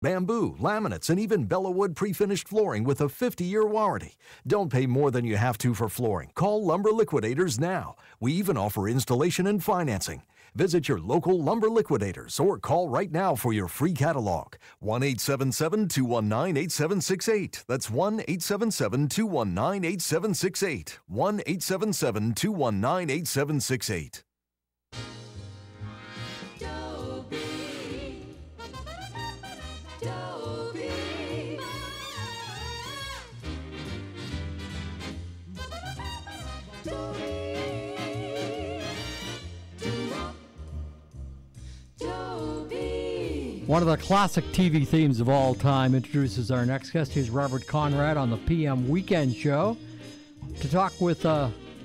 Bamboo, laminates, and even Bellawood pre-finished flooring with a 50-year warranty. Don't pay more than you have to for flooring. Call Lumber Liquidators now. We even offer installation and financing. Visit your local Lumber Liquidators or call right now for your free catalog. 1-877-219-8768. That's 1-877-219-8768. 1-877-219-8768. One of the classic TV themes of all time introduces our next guest. Here's Robert Conrad on the PM Weekend Show to talk with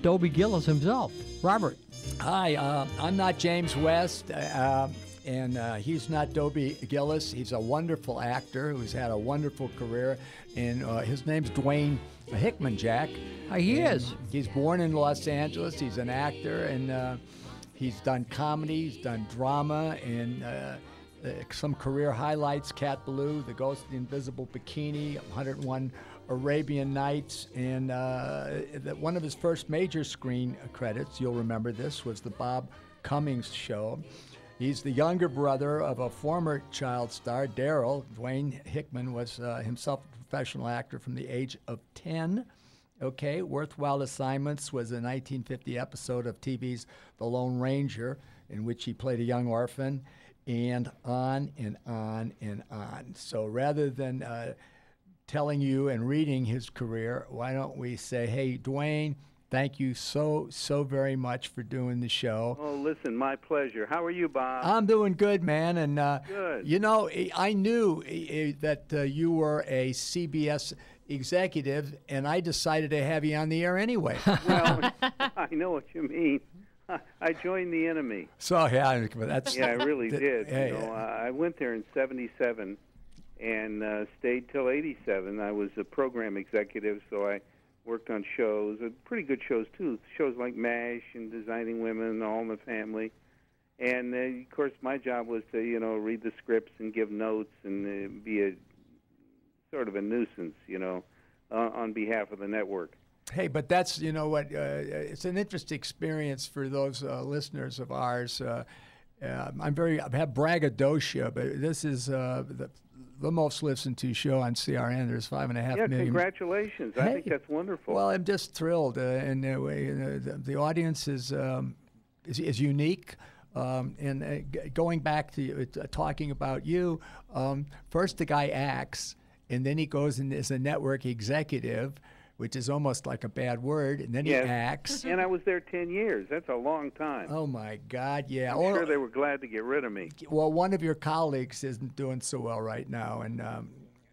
Dobie Gillis himself. Robert. Hi, I'm not James West, and he's not Dobie Gillis. He's a wonderful actor who's had a wonderful career, and his name's Dwayne Hickman, Jack. He is. He's born in Los Angeles. He's an actor, and he's done comedy, he's done drama, and some career highlights: Cat Blue, The Ghost of the Invisible Bikini, 101 Arabian Nights, and one of his first major screen credits, you'll remember this, was the Bob Cummings Show. He's the younger brother of a former child star, Darryl. Dwayne Hickman was himself a professional actor from the age of 10. Okay, Worthwhile Assignments was a 1950 episode of TV's The Lone Ranger, in which he played a young orphan, and on and on and on. So rather than telling you and reading his career, why don't we say, hey, Dwayne, thank you so very much for doing the show. Oh, listen, my pleasure. How are you, Bob? I'm doing good, man. And good. You know, I knew that you were a CBS executive, and I decided to have you on the air anyway. Well, I know what you mean. I joined the enemy. So yeah, that's I really did. Hey, I went there in '77 and stayed till '87. I was a program executive, so I worked on shows, pretty good shows too. Shows like MASH and Designing Women, All in the Family, and of course my job was to read the scripts and give notes and be a sort of a nuisance, on behalf of the network. Hey, but that's, it's an interesting experience for those listeners of ours. I have braggadocio, but this is the most listened to show on CRN. There's 5.5 million. Yeah, congratulations. I think that's wonderful. Well, I'm just thrilled. And the audience is unique. And going back to talking about you, first the guy acts, and then he goes and is a network executive, which is almost like a bad word, and then he acts. And I was there 10 years. That's a long time. Oh, my God, yeah. I'm sure they were glad to get rid of me. Well, one of your colleagues isn't doing so well right now, and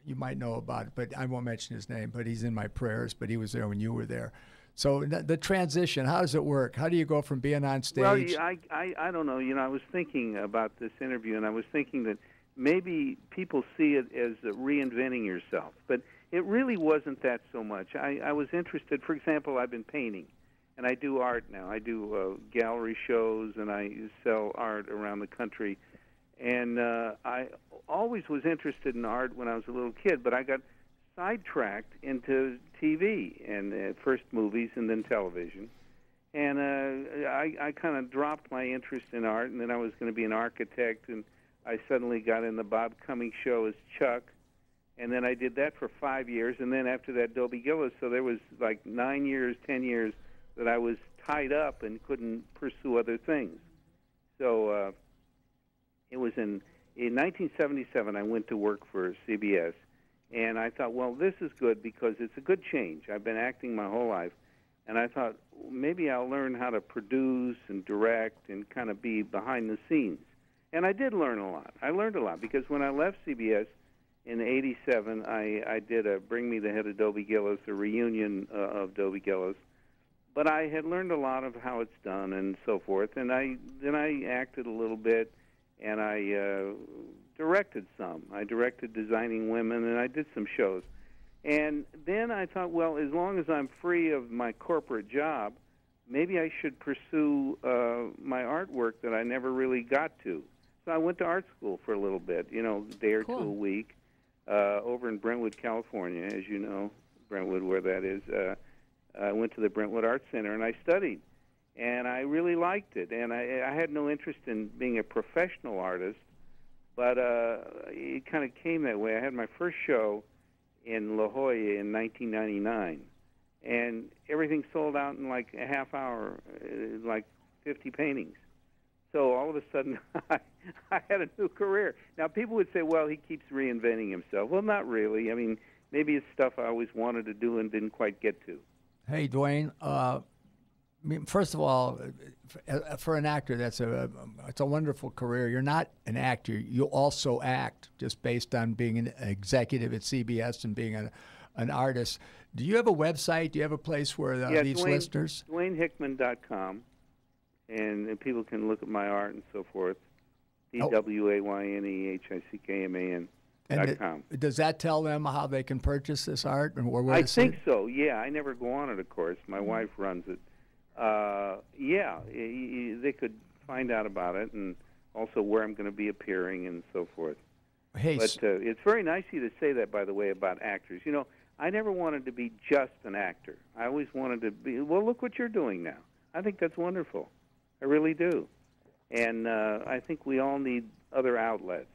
you might know about it, but I won't mention his name, but he's in my prayers, but he was there when you were there. So the transition, how does it work? How do you go from being on stage? Well, I don't know. I was thinking about this interview, and I was thinking that maybe people see it as reinventing yourself, but it really wasn't that so much. I was interested. For example, I've been painting, and I do art now. I do gallery shows, and I sell art around the country. And I always was interested in art when I was a little kid, but I got sidetracked into TV, and first movies and then television. And I kind of dropped my interest in art, and then I was going to be an architect, and I suddenly got in the Bob Cummings Show as Chuck. And then I did that for 5 years, and then after that, Dobie Gillis. So there was like 9 years, 10 years that I was tied up and couldn't pursue other things. So it was in 1977 I went to work for CBS, and I thought, well, this is good because it's a good change. I've been acting my whole life, and I thought maybe I'll learn how to produce and direct and kind of be behind the scenes. And I did learn a lot. I learned a lot because when I left CBS, in '87, I did a Bring Me the Head of Dobie Gillis, a reunion of Dobie Gillis. But I had learned a lot of how it's done and so forth. And then I acted a little bit, and I directed some. I directed Designing Women, and I did some shows. And then I thought, well, as long as I'm free of my corporate job, maybe I should pursue my artwork that I never really got to. So I went to art school for a little bit, a day or two a week, over in Brentwood, California, as you know, Brentwood, where that is. I went to the Brentwood Art Center, and I studied. And I really liked it. And I had no interest in being a professional artist, but it kind of came that way. I had my first show in La Jolla in 1999, and everything sold out in like a half hour, like 50 paintings. So all of a sudden, I had a new career. Now, people would say, well, he keeps reinventing himself. Well, not really. I mean, maybe it's stuff I always wanted to do and didn't quite get to. Hey, Dwayne, first of all, for an actor, it's a wonderful career. You're not an actor; you also act, just based on being an executive at CBS and being an artist. Do you have a website? Do you have a place where these listeners? DwayneHickman.com, and people can look at my art and so forth. DwayneHickman.com. Does that tell them how they can purchase this art and where I think so. Yeah, I never go on it, of course. My wife runs it. They could find out about it and also where I'm going to be appearing and so forth. Hey, but it's very nice of you to say that, by the way, about actors. I never wanted to be just an actor. I always wanted to be, well, look what you're doing now. I think that's wonderful. I really do. And I think we all need other outlets.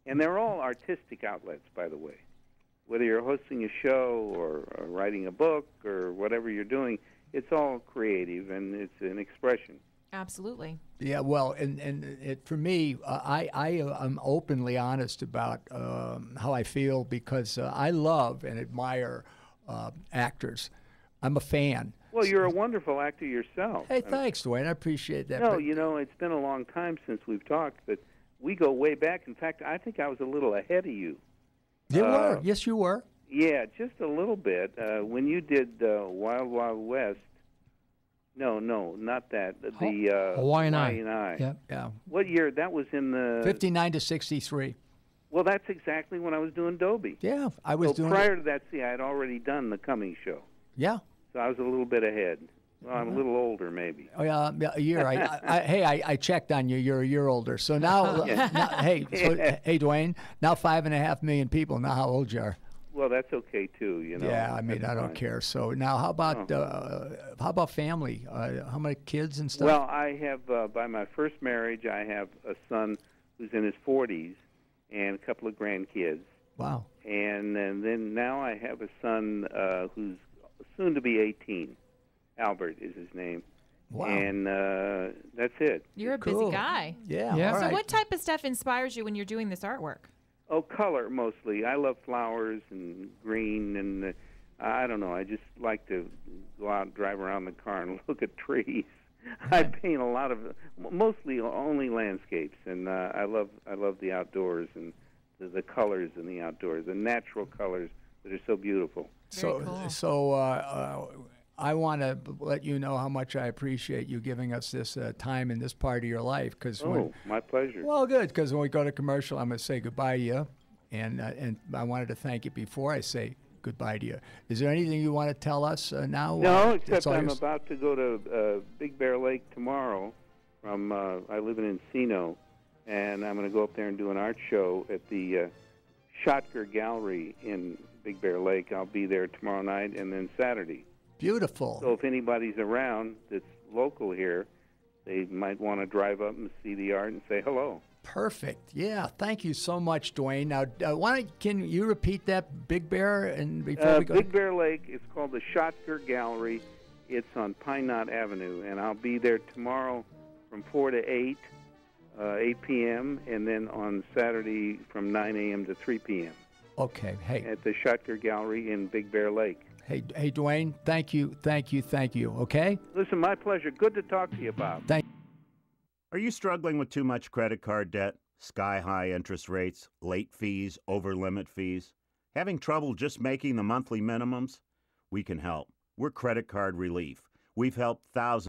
And they're all artistic outlets, by the way. Whether you're hosting a show or writing a book or whatever you're doing, it's all creative, and it's an expression. Absolutely. Yeah, well, and for me, I am openly honest about how I feel because I love and admire actors. I'm a fan. Well, you're a wonderful actor yourself. Hey, thanks, Dwayne. I appreciate that. No, it's been a long time since we've talked, but we go way back. In fact, I think I was a little ahead of you. You were. Yes, you were. Yeah, just a little bit. When you did Wild Wild West, no, not that. The Hawaiian Eye. Yeah. What year? That was in the 59 to 63. Well, that's exactly when I was doing Dobie. Yeah, I was doing. Prior to that, I had already done the Cummings show. Yeah. So I was a little bit ahead. Well, I'm a little older, maybe. Oh yeah, a year. I checked on you. You're a year older. So now, hey, Dwayne. Now 5.5 million people know how old you are. Well, that's okay too, Yeah, I mean, I don't care. So now, how about family? How many kids and stuff? Well, I have by my first marriage, I have a son who's in his 40s and a couple of grandkids. Wow. And then now I have a son who's soon to be 18. Albert is his name. Wow. And that's it. You're a busy guy. Yeah. Yeah. So what type of stuff inspires you when you're doing this artwork? Oh, color mostly. I love flowers and green, and I don't know. I just like to go out and drive around the car and look at trees. I paint a lot of, mostly only landscapes, and I love the outdoors and the colors in the outdoors, the natural colors that are so beautiful. Very cool. So I want to let you know how much I appreciate you giving us this time in this part of your life. My pleasure. Well, good, because when we go to commercial, I'm going to say goodbye to you, and I wanted to thank you before I say goodbye to you. Is there anything you want to tell us now? No, except I'm about to go to Big Bear Lake tomorrow. I live in Encino, and I'm going to go up there and do an art show at the Schottger Gallery in Big Bear Lake. I'll be there tomorrow night and then Saturday. Beautiful. So if anybody's around that's local here, they might want to drive up and see the art and say hello. Perfect. Yeah. Thank you so much, Dwayne. Now, can you repeat that, Big Bear? And before we go, Big Bear Lake. It's called the Schottger Gallery. It's on Pine Knot Avenue, and I'll be there tomorrow from 4 to 8 p.m., and then on Saturday from 9 a.m. to 3 p.m. Okay. Hey. At the Schottger Gallery in Big Bear Lake. Hey, Dwayne, thank you, okay? Listen, my pleasure. Good to talk to you, Bob. Are you struggling with too much credit card debt, sky-high interest rates, late fees, over-limit fees? Having trouble just making the monthly minimums? We can help. We're Credit Card Relief. We've helped thousands